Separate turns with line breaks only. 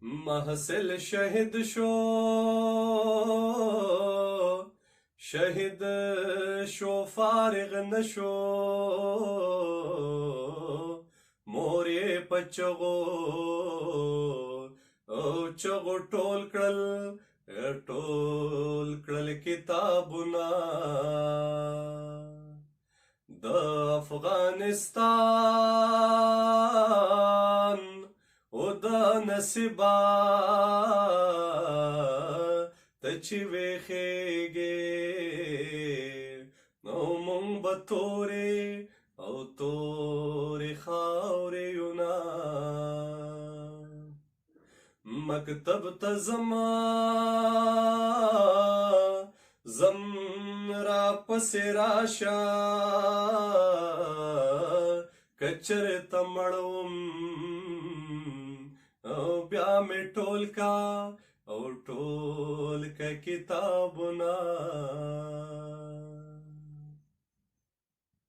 محصل شهید شو شهید شو فارغ نشو مورې په چغو او چغو ټول کړل کتابونه د افغانستان او د نصیبا ته چې ویښېږې نو مونږ به تورې او تورې خاورې یو نه مکتب ته زم را پسې راشه که چېرته مړ وم او بیا مې ټول کا کتابونه